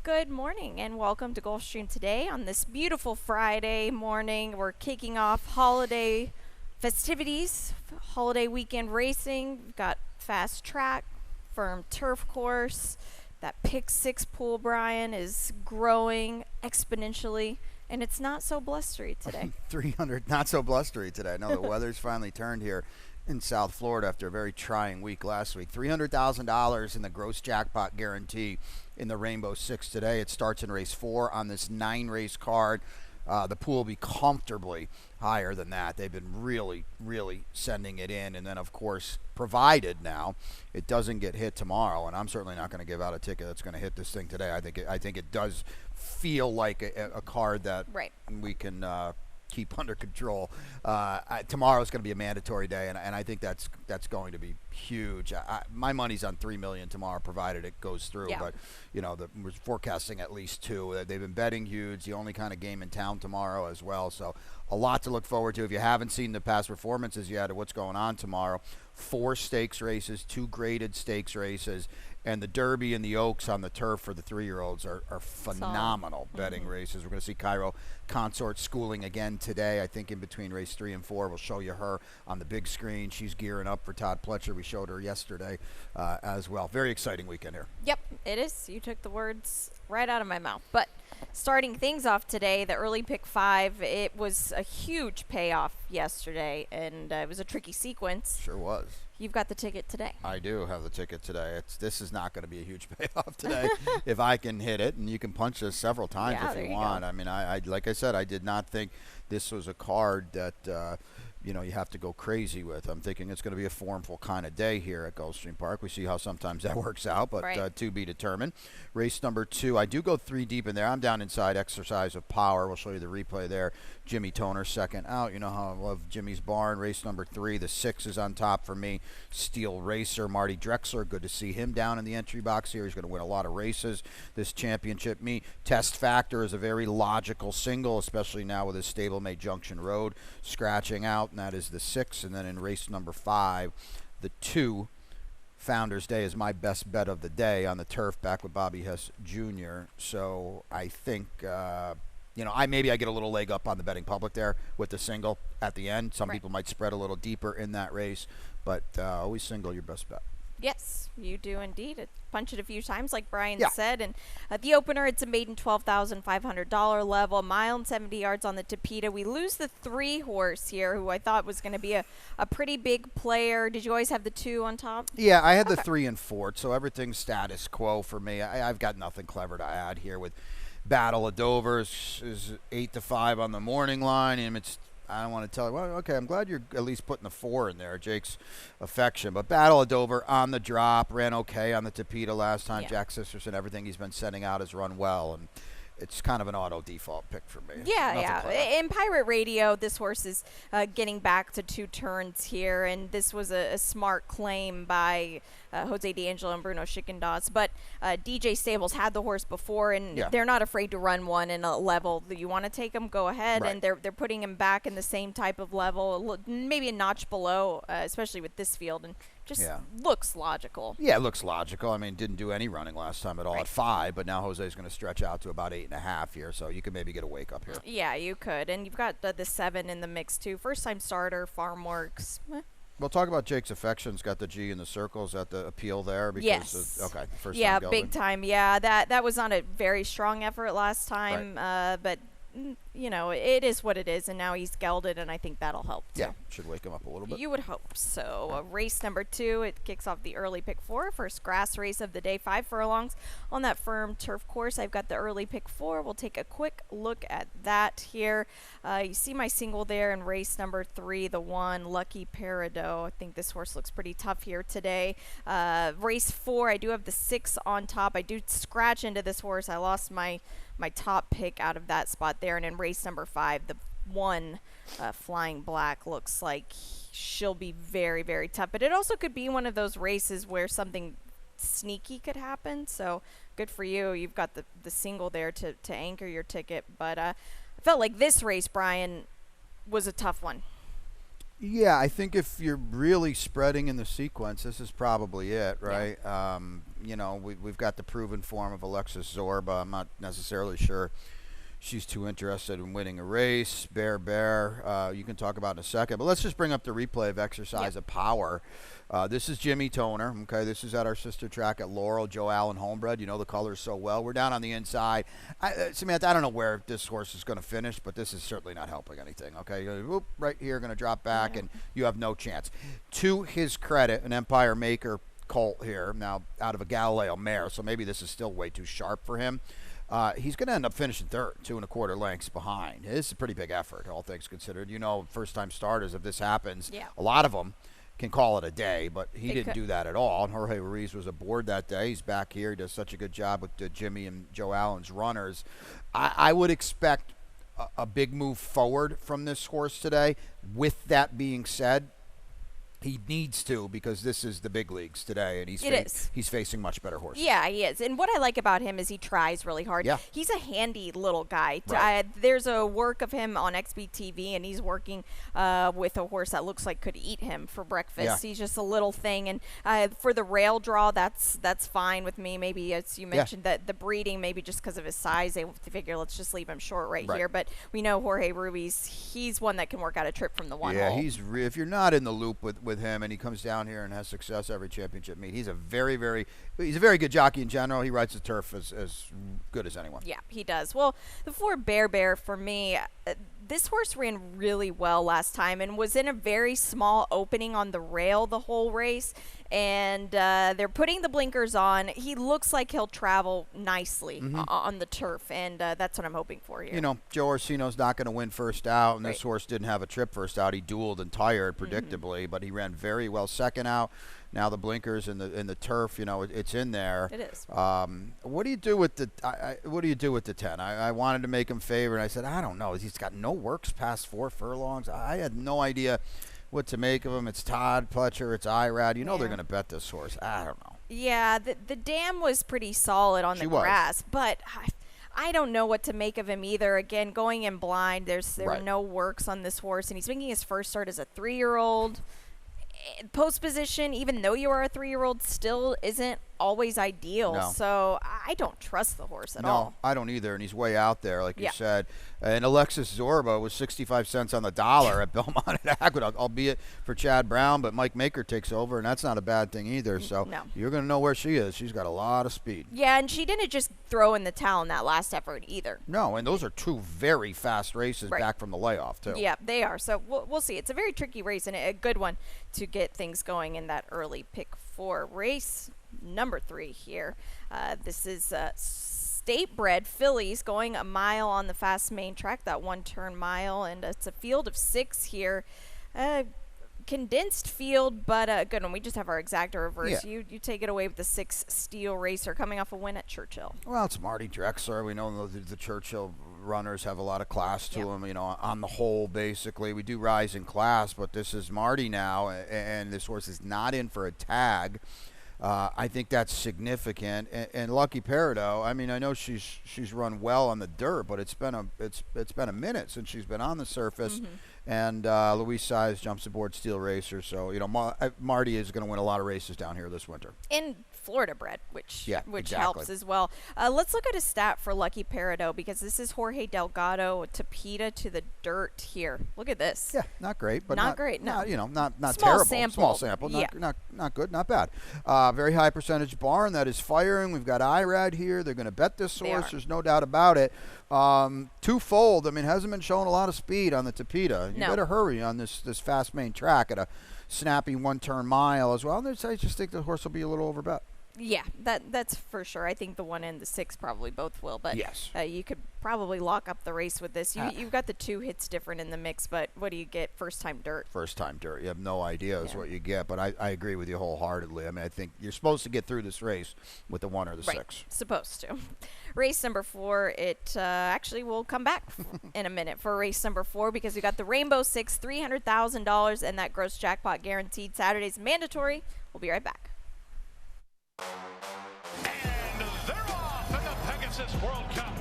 Good morning and welcome to Gulfstream today on this beautiful Friday morning. We're kicking off holiday festivities, holiday weekend racing. We've got fast track, firm turf course. That pick six pool, Brian, is growing exponentially, and it's not so blustery today. 300, not so blustery today. No, the weather's finally turned here in South Florida after a very trying week last week. $300,000 in the gross jackpot guarantee in the Rainbow Six today. It starts in race 4 on this 9-race card. The pool will be comfortably higher than that. They've been really, really sending it in. And then, of course, provided now it doesn't get hit tomorrow, and I'm certainly not going to give out a ticket that's going to hit this thing today. I think it does feel like a card that we can keep under control. Tomorrow is going to be a mandatory day, and I think that's going to be huge. My money's on $3 million tomorrow, provided it goes through. Yeah. But we're forecasting at least 2. They've been betting huge. The only kind of game in town tomorrow as well. So a lot to look forward to. If you haven't seen the past performances yet of what's going on tomorrow, 4 stakes races, 2 graded stakes races. And the Derby and the Oaks on the turf for the 3-year-olds are phenomenal betting races. We're going to see Cairo Consort schooling again today. I think in between race 3 and 4, we'll show you her on the big screen. She's gearing up for Todd Pletcher. We showed her yesterday as well. Very exciting weekend here. Yep, it is. You took the words right out of my mouth. But starting things off today, the early pick 5, it was a huge payoff yesterday, and it was a tricky sequence. Sure was. You've got the ticket today. I do have the ticket today. This is not going to be a huge payoff today if I can hit it, and you can punch this several times if you want. Go. I mean, I like I said, I did not think this was a card that you have to go crazy with. I'm thinking it's going to be a formful kind of day here at Gulfstream Park. We see how sometimes that works out, but to be determined. Race number 2, I do go 3 deep in there. I'm down inside Exercise of Power. We'll show you the replay there. Jimmy Toner second out. You know how I love Jimmy's barn. Race number 3, the 6 is on top for me. Steel Racer, Marty Drexler. Good to see him down in the entry box here. He's going to win a lot of races this championship meet. Test Factor is a very logical single, especially now with his stablemate Junction Road scratching out, and that is the 6. And then in race number 5, the 2, Founders Day, is my best bet of the day on the turf, back with Bobby Hess Jr. So I think I get a little leg up on the betting public there with the single at the end. Some people might spread a little deeper in that race, but always single your best bet. Yes, you do indeed. Punch it a few times, like Brian said. And the opener, it's a maiden $12,500 level, 1.70 yards on the Tapeta. We lose the 3 horse here, who I thought was going to be a pretty big player. Did you always have the 2 on top? Yeah, I had the 3 and 4, so everything's status quo for me. I've got nothing clever to add here with Battle of Dover is 8-5 on the morning line, and I don't want to tell you. Well, okay, I'm glad you're at least putting the 4 in there, Jake's affection. But Battle of Dover on the drop, ran okay on the Tapeta last time. Jack Sisterson, everything he's been sending out has run well, and it's kind of an auto default pick for me. Yeah. In Pirate Radio, this horse is getting back to 2 turns here, and this was a smart claim by Jose D'Angelo and Bruno Schickendoss. But DJ Stables had the horse before, and they're not afraid to run one in a level that you want to take him, go ahead. Right. And they're putting him back in the same type of level, maybe a notch below, especially with this field, and just looks logical. Yeah, it looks logical. I mean, didn't do any running last time at all at 5, but now Jose's going to stretch out to about 8.5 here, so you could maybe get a wake up here. Yeah, you could. And you've got the 7 in the mix, too. First-time starter, farm works. We'll talk about Jake's affections. Got the G in the circles at the appeal there. Because yes. Okay. First time going. Big time. Yeah, that was on a very strong effort last time, but it is what it is, and now he's gelded, and I think that'll help too. Yeah, should wake him up a little bit. You would hope so. Race number 2, it kicks off the early pick 4, first grass race of the day, 5 furlongs on that firm turf course. I've got the early pick 4. We'll take a quick look at that here. You see my single there in race number 3, the 1, Lucky Peridot. I think this horse looks pretty tough here today. Race 4, I do have the 6 on top. I do scratch into this horse. I lost my top pick out of that spot there. And in race number 5, the 1, Flying Black, looks like she'll be very, very tough. But it also could be one of those races where something sneaky could happen. So good for you. You've got the single there to anchor your ticket. But I felt like this race, Brian, was a tough one. Yeah, I think if you're really spreading in the sequence, this is probably it, right? Yeah. You know, we've got the proven form of Alexis Zorba. I'm not necessarily sure she's too interested in winning a race. Bear, you can talk about in a second. But let's just bring up the replay of Exercise of Power. This is Jimmy Toner. Okay, this is at our sister track at Laurel. Joe Allen Homebred. You know the colors so well. We're down on the inside. Samantha, I don't know where this horse is going to finish, but this is certainly not helping anything. Okay, you're gonna, whoop, right here, going to drop back, and you have no chance. To his credit, an Empire Maker colt here, now out of a Galileo mare, so maybe this is still way too sharp for him. He's going to end up finishing third, 2 1/4 lengths behind. It's a pretty big effort, all things considered. You know, first-time starters, if this happens, a lot of them can call it a day, but he didn't do that at all. And Jorge Ruiz was aboard that day. He's back here. He does such a good job with Jimmy and Joe Allen's runners. I would expect a big move forward from this horse today. With that being said, he needs to, because this is the big leagues today, and he's facing much better horses. Yeah, he is. And what I like about him is he tries really hard. Yeah. He's a handy little guy. Right. There's a work of him on XBTV, and he's working with a horse that looks like could eat him for breakfast. Yeah. He's just a little thing. And for the rail draw, that's fine with me. Maybe, as you mentioned, that the breeding, maybe just because of his size, they figure let's just leave him short right here. But we know Jorge Ruiz, he's one that can work out a trip from the one hole. Yeah, if you're not in the loop with him, and he comes down here and has success every championship meet, he's a very good jockey in general. He rides the turf as good as anyone. Yeah, he does. Well, the 4 Bear for me, this horse ran really well last time and was in a very small opening on the rail the whole race. And they're putting the blinkers on. He looks like he'll travel nicely on the turf, and that's what I'm hoping for here. You know, Joe Orsino's not going to win first out, and this horse didn't have a trip first out. He dueled and tired predictably, but he ran very well second out. Now the blinkers and the turf, you know, it's in there. It is. What do you do with the what do you do with the 10? I wanted to make him favor, and I said I don't know. He's got no works past 4 furlongs. I had no idea what to make of him. It's Todd Pletcher, it's Irad. You know they're going to bet this horse. I don't know. Yeah, the dam was pretty solid on the grass, but I don't know what to make of him either. Again, going in blind, there are no works on this horse, and he's making his first start as a 3-year-old. Post position, even though you are a 3-year-old, still isn't always ideal. No. So I don't trust the horse at all. No, I don't either, and he's way out there, like you said. And Alexis Zorba was 65 cents on the dollar at Belmont at Aqueduct, albeit for Chad Brown, but Mike Maker takes over, and that's not a bad thing either. So you're going to know where she is. She's got a lot of speed. Yeah, and she didn't just throw in the towel in that last effort either. No, and those are 2 very fast races back from the layoff, too. Yeah, they are. So we'll see. It's a very tricky race and a good one to get things going in that early pick 4 race. Number 3 here. This is State Bred fillies going a mile on the fast main track, that 1-turn mile, and it's a field of 6 here. Condensed field, but a good one. We just have our exacta reverse. You take it away with the 6 Steel Racer coming off a win at Churchill. Well, it's Marty Drexler. We know the Churchill runners have a lot of class to them. You know, on the whole, basically, we do rise in class, but this is Marty now, and this horse is not in for a tag. I think that's significant. And Lucky Peridot, I mean, I know she's run well on the dirt, but it's been a minute since she's been on the surface. And Luis Saez jumps aboard Steel Racer, so you know Marty is going to win a lot of races down here this winter. And Florida bred, which exactly. helps as well. Let's look at a stat for Lucky Peridot, because this is Jorge Delgado, Tapeta to the dirt here. Look at this. Yeah, not great, but not great. No, not small terrible. Sample. Small sample. Not good, not bad. Very high percentage barn that is firing. We've got Irad here. They're going to bet this horse. There's no doubt about it. Twofold. I mean, hasn't been showing a lot of speed on the Tapeta. You better hurry on this fast main track at a snappy 1-turn mile as well. And I just think the horse will be a little overbet. Yeah, that's for sure. I think the 1 and the 6 probably both will, but you could probably lock up the race with this. You've got the 2 hits different in the mix, but what do you get? First time dirt. First time dirt. You have no idea is what you get, but I agree with you wholeheartedly. I mean, I think you're supposed to get through this race with the 1 or the 6. Supposed to. Race number 4, it actually will come back in a minute for race number 4, because we got the Rainbow 6, $300,000, and that gross jackpot guaranteed. Saturday's mandatory. We'll be right back. And they're off in the Pegasus World Cup.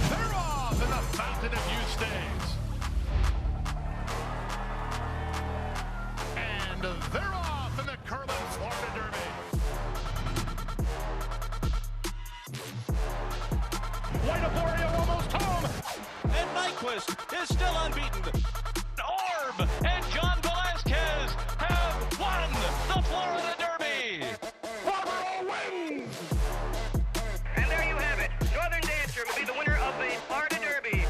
They're off in the Fountain of Youth Stakes. is still unbeaten. Orb and John Velasquez have won the Florida Derby. Barbaro wins. And there you have it. Northern Dancer will be the winner of the Florida Derby.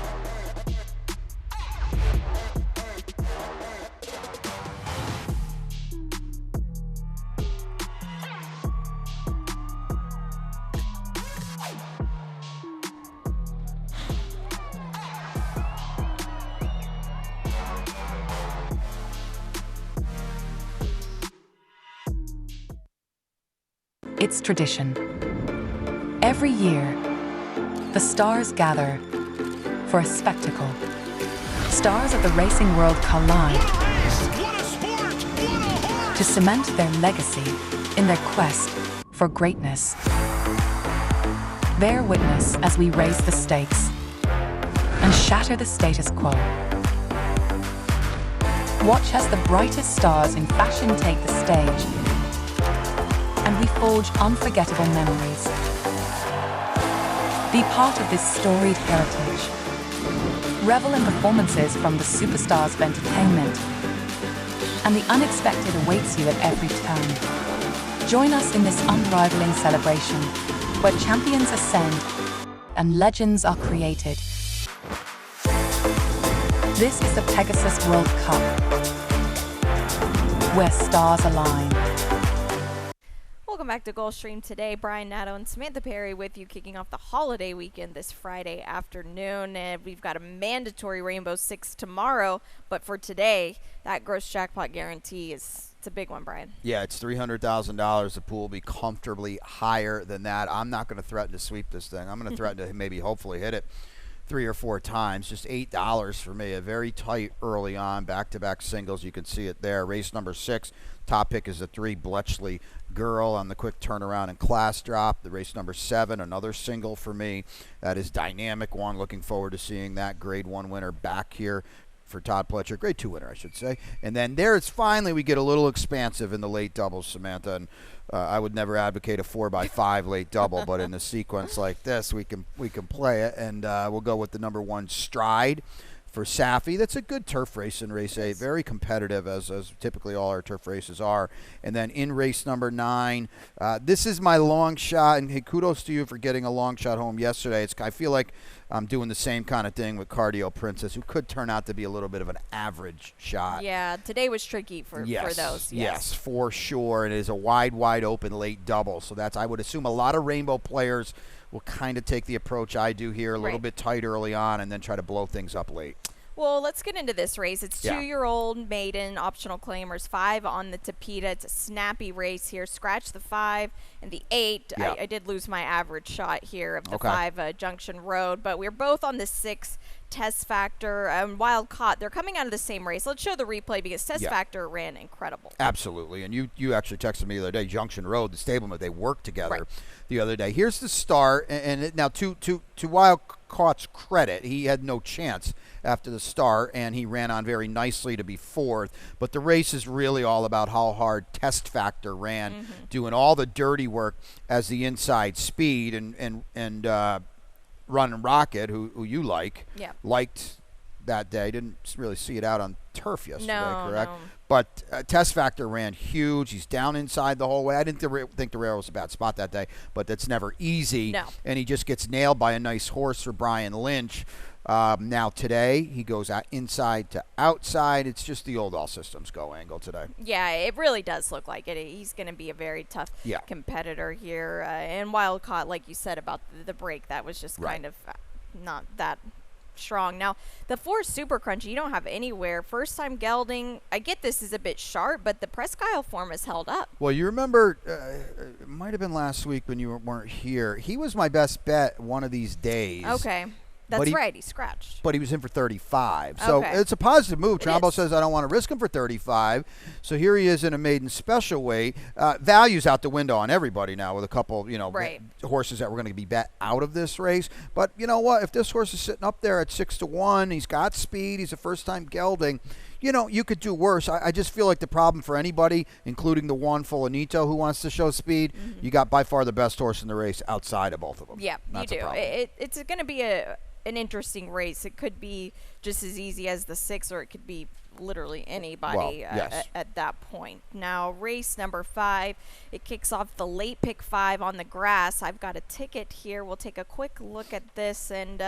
It's tradition. Every year, the stars gather for a spectacle. Stars of the racing world collide What a sport! What a horse! to cement their legacy in their quest for greatness. Bear witness as we raise the stakes and shatter the status quo. Watch as the brightest stars in fashion take the stage, and we forge unforgettable memories. Be part of this storied heritage. Revel in performances from the superstars of entertainment, and the unexpected awaits you at every turn. Join us in this unrivaling celebration, where champions ascend and legends are created. This is the Pegasus World Cup, where stars align. Welcome back to Gulfstream today. Brian Nato and Samantha Perry with you, kicking off the holiday weekend this Friday afternoon. And we've got a mandatory Rainbow Six tomorrow. But for today, that gross jackpot guarantee it's a big one, Brian. Yeah, it's $300,000. The pool will be comfortably higher than that. I'm not going to threaten to sweep this thing. I'm going to threaten to maybe hopefully hit it 3 or 4 times. Just $8 for me. A very tight early on, back-to-back singles. You can see it there. Race number 6. Top pick is the 3 Bletchley Girl on the quick turnaround and class drop. The race number 7, another single for me. That is dynamic one. Looking forward to seeing that Grade 1 winner back here for Todd Pletcher. Grade 2 winner, I should say. And then there it's finally we get a little expansive in the late doubles, Samantha. And I would never advocate a 4x5 late double, but in a sequence like this, we can play it. And we'll go with the number 1 Stride for Safi. That's a good turf race in race 8. Very competitive, as typically all our turf races are. And then in race number 9, this is my long shot. And hey, kudos to you for getting a long shot home yesterday. I feel like I'm doing the same kind of thing with Cardio Princess, who could turn out to be a little bit of an average shot. Yeah, today was tricky for those. Yes, for sure. It is a wide open late double. So that's, I would assume, a lot of Rainbow players will kind of take the approach I do here, a little bit tight early on, and then try to blow things up late. Well, let's get into this race. It's 2-year-old maiden, optional claimers, 5 on the Tapeta. It's a snappy race here. Scratch the 5 and the 8. Yeah. I did lose my average shot here of the 5 Junction Road, but we're both on the 6 Test Factor and Wild Caught. They're coming out of the same race. Let's show the replay because Test Factor ran incredible. Absolutely. And you actually texted me the other day, Junction Road, the stablemate, they worked together the other day. Here's the start. And now to Wild Caught's credit, he had no chance after the start, and he ran on very nicely to be 4th. But the race is really all about how hard Test Factor ran, doing all the dirty work as the inside speed, and Run and Rocket, who you liked that day. Didn't really see it out on turf yesterday, correct? No. But Test Factor ran huge. He's down inside the whole way. I didn't think the rail was a bad spot that day, but that's never easy. No. And he just gets nailed by a nice horse for Brian Lynch. Now today, he goes inside to outside. It's just the old all systems go angle today. Yeah, it really does look like it. He's going to be a very tough competitor here. And Wild Caught, like you said about the break, that was just kind of not that strong. Now, the 4 Super Crunchy, you don't have anywhere. First time gelding, I get this is a bit sharp, but the Presque Isle form has held up. Well, you remember, it might have been last week when you weren't here. He was my best bet one of these days. Okay. That's right. He scratched. But he was in for 35. So it's a positive move. Trombo says, I don't want to risk him for 35. So here he is in a maiden special weight. Value's out the window on everybody now with a couple, horses that were going to be bet out of this race. But you know what? If this horse is sitting up there at 6-1, he's got speed, he's a first-time gelding, you could do worse. I just feel like the problem for anybody, including the one Fulanito who wants to show speed, you got by far the best horse in the race outside of both of them. Yeah, you do. It's going to be a an interesting race. It could be just as easy as the 6, or it could be literally anybody yes. at that point. Now, race number 5, it kicks off the late pick 5 on the grass. I've got a ticket here. We'll take a quick look at this, and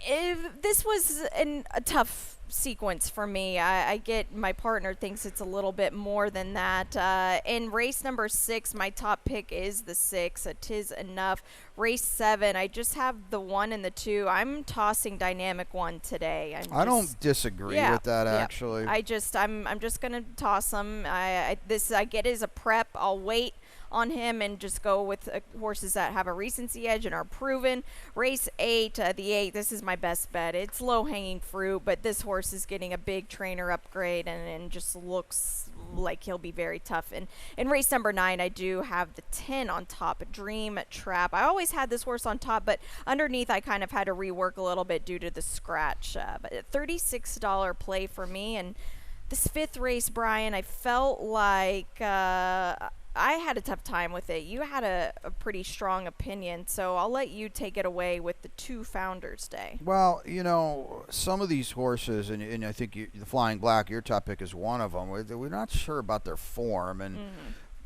if this was a tough sequence for me. I get my partner thinks it's a little bit more than that. In race number 6, my top pick is the 6. Tis Enough. Race 7, I just have the 1 and the 2. I'm tossing Dynamic One today. I don't disagree with that, actually. I'm just gonna toss them. I get it as a prep. I'll wait on him and just go with horses that have a recency edge and are proven. Race 8, the 8, this is my best bet. It's low-hanging fruit, but this horse is getting a big trainer upgrade and just looks like he'll be very tough. And in race number 9, I do have the 10 on top, Dream Trap. I always had this horse on top, but underneath I kind of had to rework a little bit due to the scratch. But a $36 play for me. And this 5th race, Brian, I felt like I had a tough time with it. You had a pretty strong opinion, so I'll let you take it away with the 2 Founders Day. Well, some of these horses, and I think the Flying Black, your top pick is one of them. We're not sure about their form, and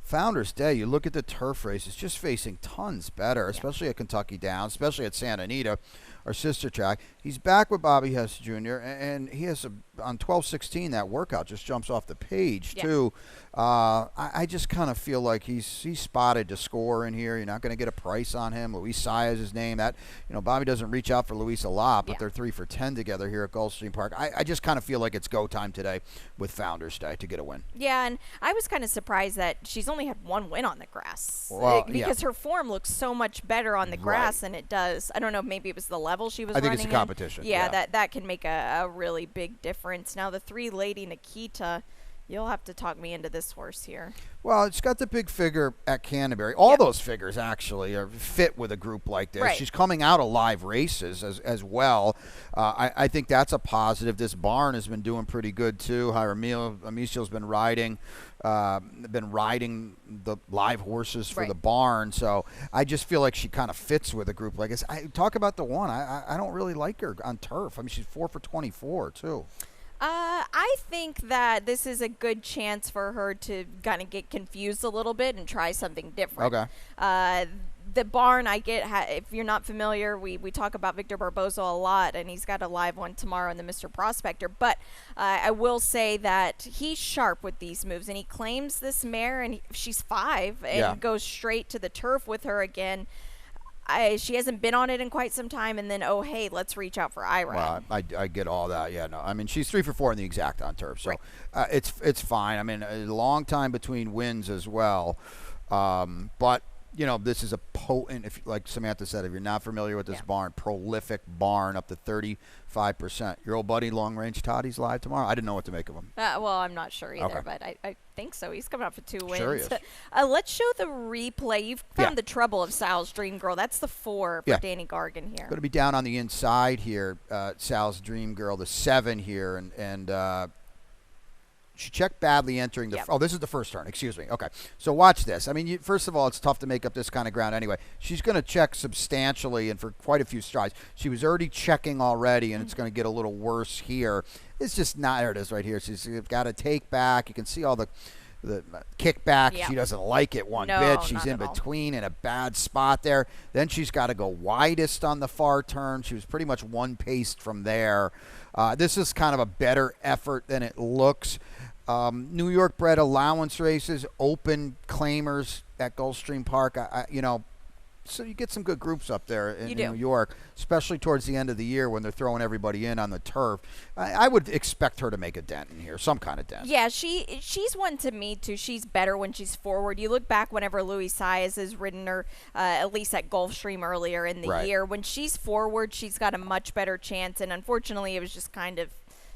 Founders Day, you look at the turf race, it's just facing tons better, especially at Kentucky Downs, especially at Santa Anita, our sister track. He's back with Bobby Hess Jr., and he has on 12:16, that workout just jumps off the page, too. I just kind of feel like he's spotted to score in here. You're not going to get a price on him. Luis Saez is his name. That Bobby doesn't reach out for Luis a lot, but they're 3 for 10 together here at Gulfstream Park. I just kind of feel like it's go time today with Founders Day to get a win. Yeah, and I was kind of surprised that she's only had 1 win on the grass, because her form looks so much better on the grass than it does. I don't know, maybe it was the level she was running. I think it's a competition. Yeah, that can make a really big difference. Now, the 3 Lady Nikita, you'll have to talk me into this horse here. Well, it's got the big figure at Canterbury. All those figures actually are fit with a group like this. Right. She's coming out of live races as well. I think that's a positive. This barn has been doing pretty good too. Amicio's been riding the live horses for the barn. So I just feel like she kind of fits with a group like this. Talk about the 1. I don't really like her on turf. I mean, she's 4 for 24 too. I think that this is a good chance for her to kind of get confused a little bit and try something different. Okay. The barn, if you're not familiar, we talk about Victor Barboza a lot, and he's got a live one tomorrow in the Mr. Prospector. But I will say that he's sharp with these moves, and he claims this mare, and she's 5, and goes straight to the turf with her again. She hasn't been on it in quite some time, and then, hey, let's reach out for Irad. Well, I get all that. Yeah, no. I mean, she's 3 for 4 in the exact on turf, so it's fine. I mean, a long time between wins as well. But, this is a potent, like Samantha said, if you're not familiar with this barn, prolific barn up to 35%. Your old buddy, Long Range Toddy's live tomorrow. I didn't know what to make of him. Well, I'm not sure either, but I think so. He's coming up for 2 wins. Sure he is. Let's show the replay. You've found the trouble of Sal's Dream Girl. That's the 4 for Danny Gargan here. Going to be down on the inside here, Sal's Dream Girl, the 7 here, and she checked badly entering the. Oh, this is the first turn. Excuse me. Okay, so watch this. I mean, first of all, it's tough to make up this kind of ground anyway. She's going to check substantially and for quite a few strides. She was already checking already, and it's going to get a little worse here. It's just not. There it is right here. She's got to take back. You can see all the kickback. She doesn't like it one bit. She's in between in a bad spot there. Then she's got to go widest on the far turn. She was pretty much one-paced from there. This is kind of a better effort than it looks. New York bred allowance races, open claimers at Gulfstream Park. So you get some good groups up there in New York, especially towards the end of the year when they're throwing everybody in on the turf. I would expect her to make a dent in here, some kind of dent. Yeah, she's one to me, too. She's better when she's forward. You look back whenever Luis Saez has ridden her, at least at Gulfstream earlier in the year. When she's forward, she's got a much better chance, and unfortunately it was just kind of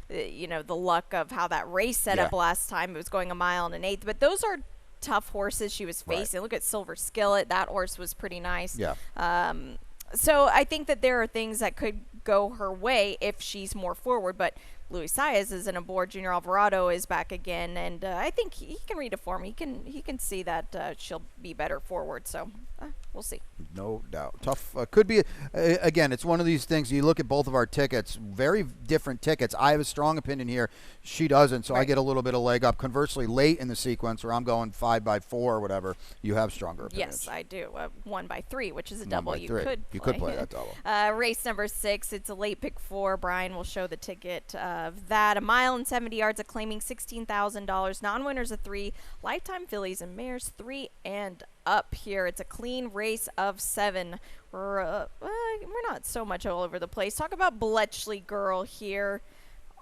the luck of how that race set up last time. It was going a mile and an eighth. But those are tough horses she was facing. Look at Silver Skillet. That horse was pretty nice. Yeah. So I think that there are things that could go her way if she's more forward. But Luis Saez is in aboard. Junior Alvarado is back again. And I think he can read a form. He can see that she'll be better forward. So we'll see. No doubt. Tough. Could be, again, it's one of these things. You look at both of our tickets, very different tickets. I have a strong opinion here. She doesn't, so I get a little bit of leg up. Conversely, late in the sequence where I'm going 5x4 or whatever, you have stronger opinions. Yes, I do. 1x3, which is a double. You could play that double. Race number 6, it's a late pick 4. Brian will show the ticket of that. 1 mile and 70 yards, a claiming $16,000. Non-winners of 3. Lifetime fillies and mares 3 and up here. It's a clean race of 7. We're not so much all over the place. Talk about Bletchley Girl here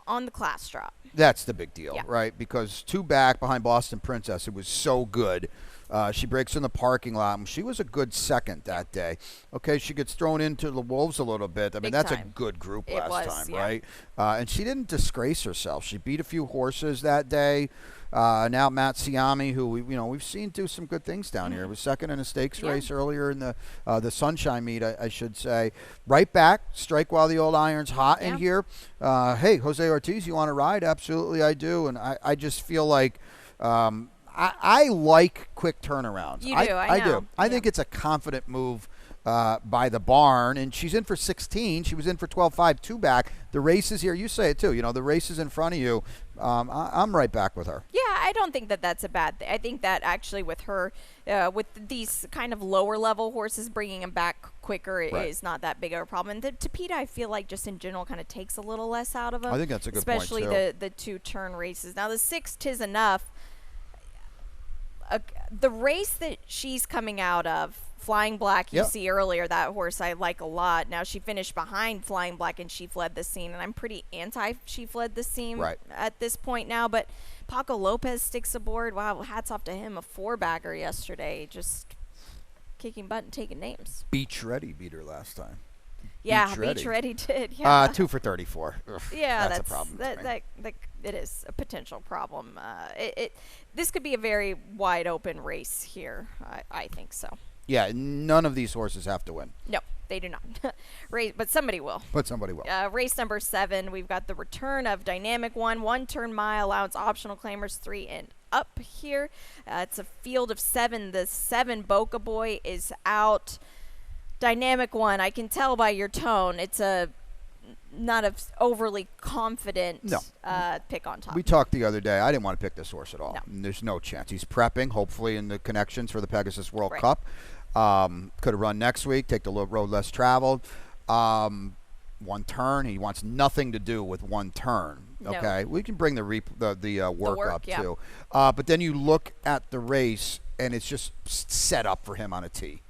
on the class drop. That's the big deal, right? Because 2 back behind Boston Princess, it was so good. She breaks in the parking lot. And she was a good second that day. Okay, she gets thrown into the Wolves a little bit. I mean, that's a good group last time, right? And she didn't disgrace herself. She beat a few horses that day. Now Matt Siami, who we've seen do some good things down here. It was second in a stakes race earlier in the Sunshine Meet, I should say. Right back, strike while the old iron's hot in here. Hey, Jose Ortiz, you want to ride? Absolutely, I do. And I just feel like I like quick turnarounds. You do, I know. do. I think it's a confident move by the barn, and she's in for 16. She was in for 12.5, 2 back. The race is here. You say it too. The race is in front of you. I'm right back with her. Yeah, I don't think that that's a bad thing. I think that actually with her, with these kind of lower level horses, bringing them back quicker is not that big of a problem. And the Tapeta, I feel like just in general kind of takes a little less out of them. I think that's a good point, especially the 2-turn races. Now the 6 'Tis Enough. The race that she's coming out of, Flying Black, you see earlier, that horse I like a lot. Now she finished behind Flying Black and she fled the scene, and I'm pretty anti she fled the scene at this point now. But Paco Lopez sticks aboard. Wow, hats off to him, a 4-bagger yesterday, just kicking butt and taking names. Beach Ready beat her last time. Yeah, Beach Ready did. Yeah, 2 for 34. Ugh, yeah, that's a problem. It is a potential problem. This could be a very wide open race here. I think so. Yeah, none of these horses have to win. No, they do not. But somebody will. Race number 7, we've got the return of Dynamic One, 1-turn mile, allowance optional claimers 3 and up here. It's a field of 7. The 7 Boca Boy is out. Dynamic One, I can tell by your tone, it's not a overly confident pick on top. We talked the other day. I didn't want to pick this horse at all. No. There's no chance. He's prepping, hopefully, in the connections for the Pegasus World Cup. Could have run next week, take the road less traveled. 1 turn. He wants nothing to do with 1 turn. Okay, we can bring the work up too. But then you look at the race, and it's just set up for him on a tee.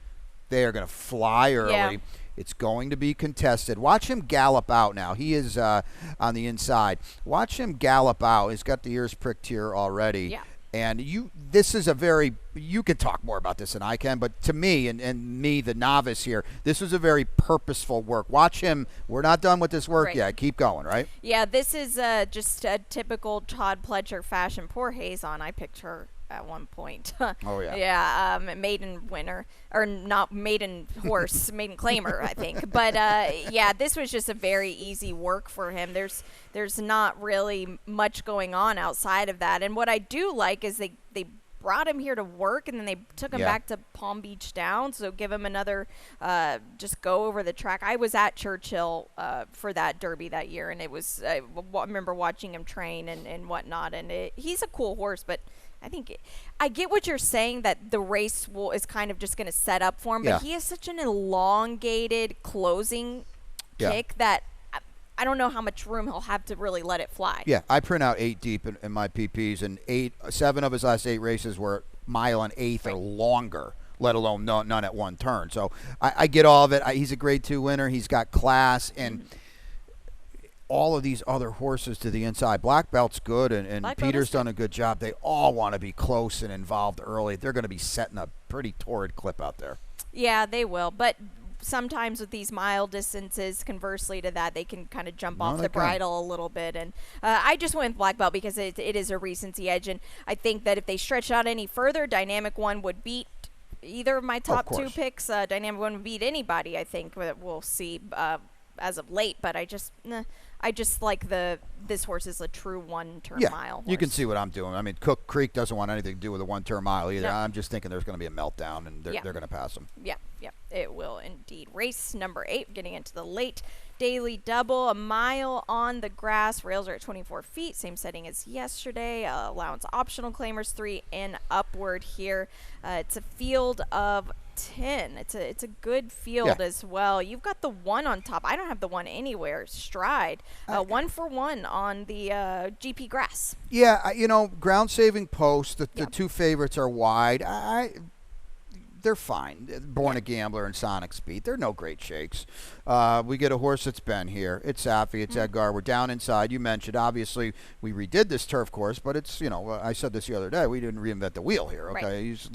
They are going to fly early. Yeah. It's going to be contested. Watch him gallop out now. He is on the inside. Watch him gallop out. He's got the ears pricked here already. Yeah. And you can talk more about this than I can, but to me, and me, the novice here, this was a very purposeful work. Watch him. We're not done with this work yet. Keep going, right? Yeah, this is just a typical Todd Pletcher fashion. Poor Hazon. I picked her at one point. Oh, yeah. Yeah, maiden winner. Or not maiden horse, maiden claimer, I think. But, yeah, this was just a very easy work for him. There's not really much going on outside of that. And what I do like is they brought him here to work, and then they took him back to Palm Beach Downs, so give him another just go over the track. I was at Churchill for that Derby that year, and it was I remember watching him train and whatnot, and he's a cool horse, but I think I get what you're saying, that the race is kind of just going to set up for him, but he has such an elongated closing kick that I don't know how much room he'll have to really let it fly. Yeah, I print out 8 deep in my PPs, and 7 of his last 8 races were mile and 1/8 or longer, let alone none at 1 turn. So I get all of it. He's a Grade 2 winner. He's got class, and all of these other horses to the inside. Black Belt's good, and Peter's done a good job. They all want to be close and involved early. They're going to be setting a pretty torrid clip out there. Yeah, they will. But sometimes with these mile distances, conversely to that, they can kind of jump off the bridle a little bit. And I just went with Black Belt because it is a recency edge. And I think that if they stretch out any further, Dynamic One would beat either of my top 2 picks. Dynamic One would beat anybody, I think, that we'll see as of late. But I just like this horse is a true 1-turn mile horse. You can see what I'm doing. I mean, Cook Creek doesn't want anything to do with a 1-turn mile either. No. I'm just thinking there's going to be a meltdown, and they're going to pass him. Yeah. It will indeed. Race number 8, getting into the late daily double, a mile on the grass. Rails are at 24 feet, same setting as yesterday. Allowance optional claimers 3 and upward here. It's a field of 10. It's a good field as well. You've got the 1 on top. I don't have the 1 anywhere. Stride. 1 for 1 on the GP grass. Yeah, ground saving post. The 2 favorites are wide. They're fine. Born a Gambler and Sonic Speed. They're no great shakes. We get a horse that's been here. It's Safi. It's Edgar. We're down inside. You mentioned, obviously, we redid this turf course, but it's, I said this the other day. We didn't reinvent the wheel here, okay? Right. He's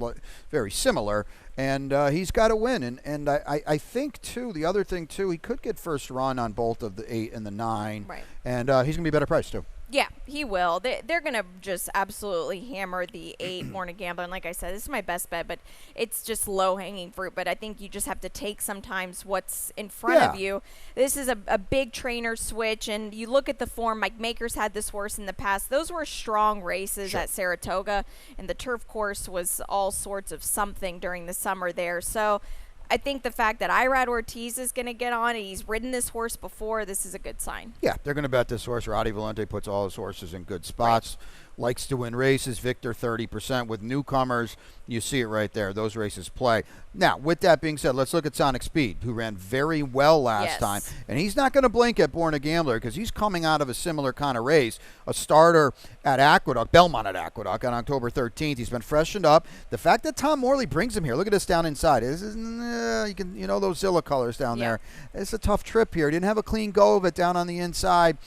very similar, and he's got to win. And I think, too, the other thing, too, he could get first run on both of the 8 and the 9. Right. And he's going to be better priced, too. Yeah, he will. They're going to just absolutely hammer the 8 Born a Gambler. And like I said, this is my best bet, but it's just low-hanging fruit. But I think you just have to take sometimes what's in front of you. This is a big trainer switch, and you look at the form. Mike Makers had this horse in the past. Those were strong races at Saratoga, and the turf course was all sorts of something during the summer there. So I think the fact that Irad Ortiz is going to get on, and he's ridden this horse before, this is a good sign. Yeah, they're going to bet this horse. Roddy Valente puts all his horses in good spots. Right. Likes to win races. Victor 30%. With newcomers, you see it right there. Those races play. Now, with that being said, let's look at Sonic Speed, who ran very well last time. And he's not going to blink at Born a Gambler because he's coming out of a similar kind of race. A starter at Aqueduct, Belmont at Aqueduct on October 13th. He's been freshened up. The fact that Tom Morley brings him here, look at this down inside. This is, those Zilla colors down there. It's a tough trip here. He didn't have a clean go of it down on the inside.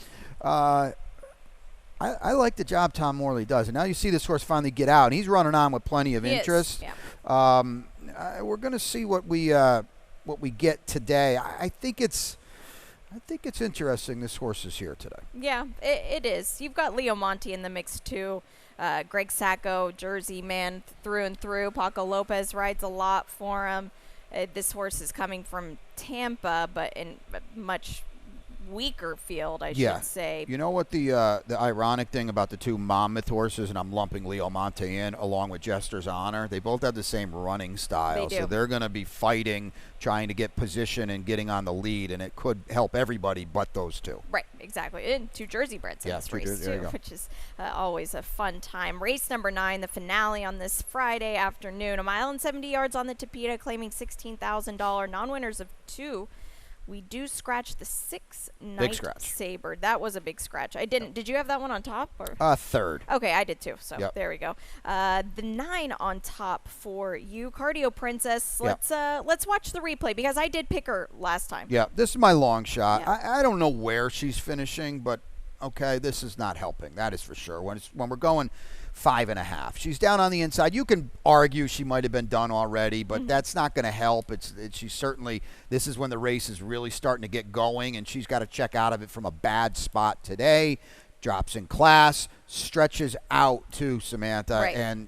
I like the job Tom Morley does. And now you see this horse finally get out. And he's running on with plenty of interest. We're going to see what we get today. I think it's interesting this horse is here today. Yeah, it is. You've got Leo Monte in the mix, too. Greg Sacco, Jersey man through and through. Paco Lopez rides a lot for him. This horse is coming from Tampa, but in much weaker field, I should say. You know what the ironic thing about the 2 Monmouth horses, and I'm lumping Leo Monte in along with Jester's Honor, they both have the same running style. They do. So they're going to be fighting, trying to get position and getting on the lead, and it could help everybody but those 2. Right, exactly. And 2 Jersey breds in this race, too, which is always a fun time. Race number 9, the finale on this Friday afternoon. 1 mile and 70 yards on the Tapeta, claiming $16,000. Non-winners of 2. We do scratch the 6 Night Saber. That was a big scratch. I didn't. Did you have that one on top? Or? Third. Okay, I did too. So there we go. The 9 on top for you, Cardio Princess. Let's watch the replay because I did pick her last time. Yeah, this is my long shot. I don't know where she's finishing, but okay, this is not helping. That is for sure. When we're going 5.5. She's down on the inside. You can argue she might have been done already, but that's not going to help. She's certainly, this is when the race is really starting to get going, and she's got to check out of it from a bad spot today. Drops in class, stretches out to Samantha, and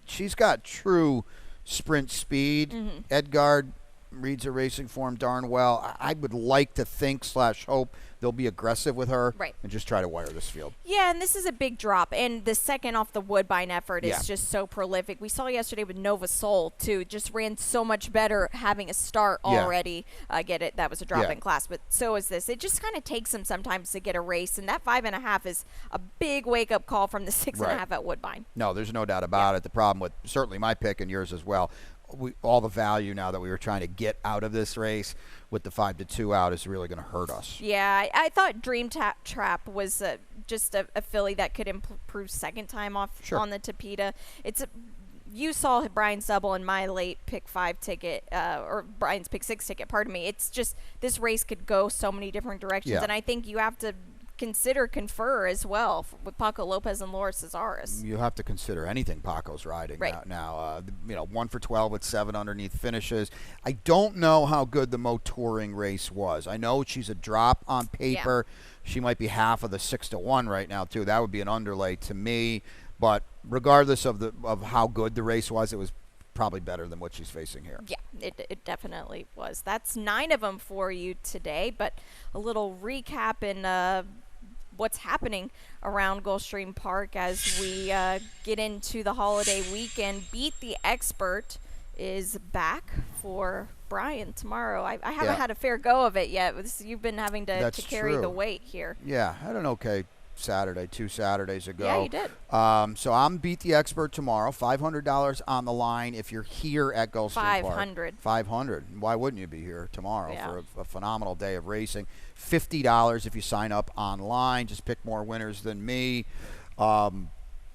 she's got true sprint speed. Edgard reads her racing form darn well. I would like to think / hope they'll be aggressive with her and just try to wire this field. Yeah, and this is a big drop. And the second off the Woodbine effort is just so prolific. We saw yesterday with Nova Soul, too. Just ran so much better having a start already. I get it. That was a drop in class. But so is this. It just kind of takes them sometimes to get a race. And that 5.5 is a big wake-up call from the 6.5 at Woodbine. No, there's no doubt about it. The problem with certainly my pick and yours as well, all the value now that we were trying to get out of this race with the 5-2 out is really going to hurt us. Yeah, I thought Dream Trap was just a filly that could improve second time off on the Tapeta. You saw Brian's double in my late pick 5 ticket, or Brian's pick 6 ticket, pardon me. It's just this race could go so many different directions, and I think you have to confer as well with Paco Lopez and Laura Cesaris. You have to consider anything Paco's riding now. 1 for 12 with 7 underneath finishes. I don't know how good the Mo Touring race was. I know she's a drop on paper. She might be half of the 6-1 right now too. That would be an underlay to me. But regardless of how good the race was, it was probably better than what she's facing here. Yeah, it definitely was. That's 9 of them for you today. But a little recap in what's happening around Gulfstream Park as we get into the holiday weekend. Beat the Expert is back for Brian tomorrow. I haven't had a fair go of it yet. You've been having to carry the weight here. Yeah, I had an okay Saturday, 2 Saturdays ago. Yeah, you did. So I'm Beat the Expert tomorrow. $500 on the line if you're here at Gulfstream Park. $500. Why wouldn't you be here tomorrow for a phenomenal day of racing? $50 if you sign up online. Just pick more winners than me.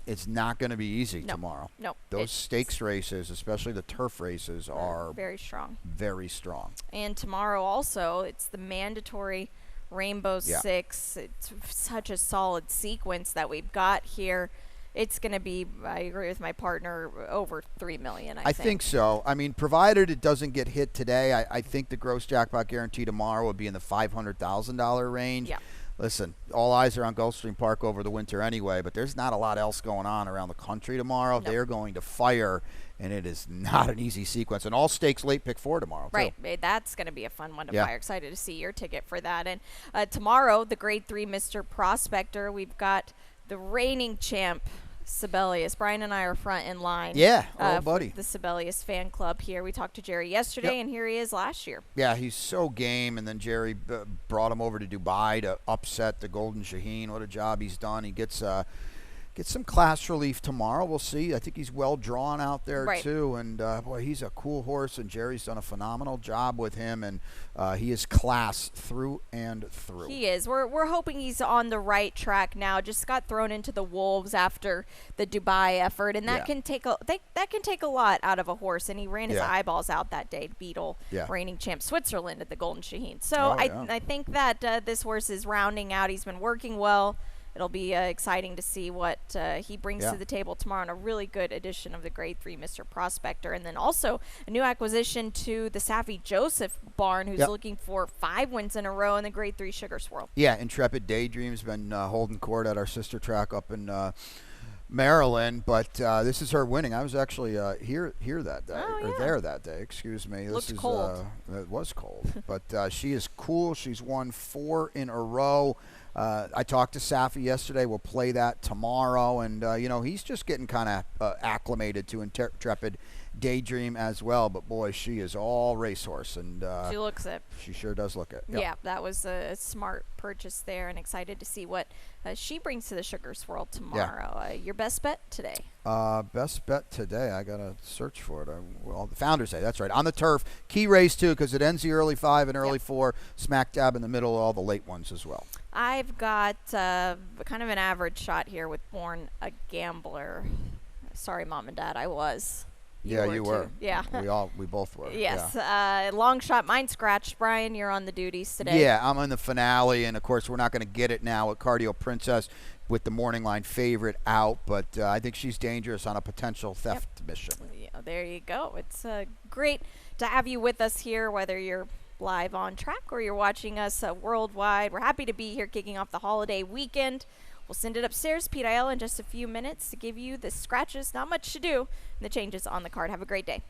It's not going to be easy tomorrow. No. Those stakes races, especially the turf races, are very strong. Very strong. And tomorrow also, it's the mandatory Rainbow Six. It's such a solid sequence that we've got here. It's going to be, I agree with my partner, over $3 million, I think so. I mean, provided it doesn't get hit today, I think the gross jackpot guarantee tomorrow would be in the $500,000 range. Yeah. Listen, all eyes are on Gulfstream Park over the winter anyway, but there's not a lot else going on around the country tomorrow. Nope. They're going to fire, and it is not an easy sequence. And all stakes late pick 4 tomorrow, right. too. That's going to be a fun one to fire. Excited to see your ticket for that. And tomorrow, the Grade 3 Mr. Prospector, we've got the reigning champ, Sibelius. Brian and I are front in line. Yeah, buddy. The Sibelius fan club here. We talked to Jerry yesterday, and here he is last year. Yeah, he's so game. And then Jerry brought him over to Dubai to upset the Golden Shaheen. What a job he's done. He gets some class relief tomorrow. We'll see. I think he's well drawn out there, too. And, boy, he's a cool horse, and Jerry's done a phenomenal job with him. And he is class through and through. He is. We're hoping he's on the right track now. Just got thrown into the wolves after the Dubai effort, and that can take a lot out of a horse. And he ran his eyeballs out that day to Beetle, reigning champ Switzerland at the Golden Shaheen. So I think that this horse is rounding out. He's been working well. It'll be exciting to see what he brings to the table tomorrow, and a really good edition of the Grade 3 Mr. Prospector. And then also a new acquisition to the Savvy Joseph barn, who's looking for 5 wins in a row in the Grade 3 Sugar Swirl. Yeah, Intrepid Daydream's been holding court at our sister track up in Maryland, but this is her winning. I was actually here that day, or there that day, excuse me. Looked cold. It was cold, but she is cool. She's won 4 in a row. I talked to Safi yesterday. We'll play that tomorrow. And, he's just getting kind of acclimated to Intrepid Daydream as well. But, boy, she is all racehorse. And she looks it. She sure does look it. Yeah, that was a smart purchase there, and excited to see what she brings to the Sugar Swirl tomorrow. Your best bet today? Best bet today. I got to search for it. The Founders Day. That's right. On the turf. Key race, too, because it ends the early 5 and early 4. Smack dab in the middle of all the late ones as well. I've got kind of an average shot here with Born a Gambler. Sorry, Mom and Dad, I was. You were. Yeah. We both were. Yes. Long shot. Mine scratched. Brian, you're on the duties today. Yeah, I'm in the finale, and, of course, we're not going to get it now with Cardio Princess with the morning line favorite out, but I think she's dangerous on a potential theft mission. Yeah, there you go. It's great to have you with us here, whether you're live on track or you're watching us worldwide. We're happy to be here kicking off the holiday weekend. We'll send it upstairs, Pete Aiel, in just a few minutes to give you the scratches. Not much to do, and the changes on the card. Have a great day.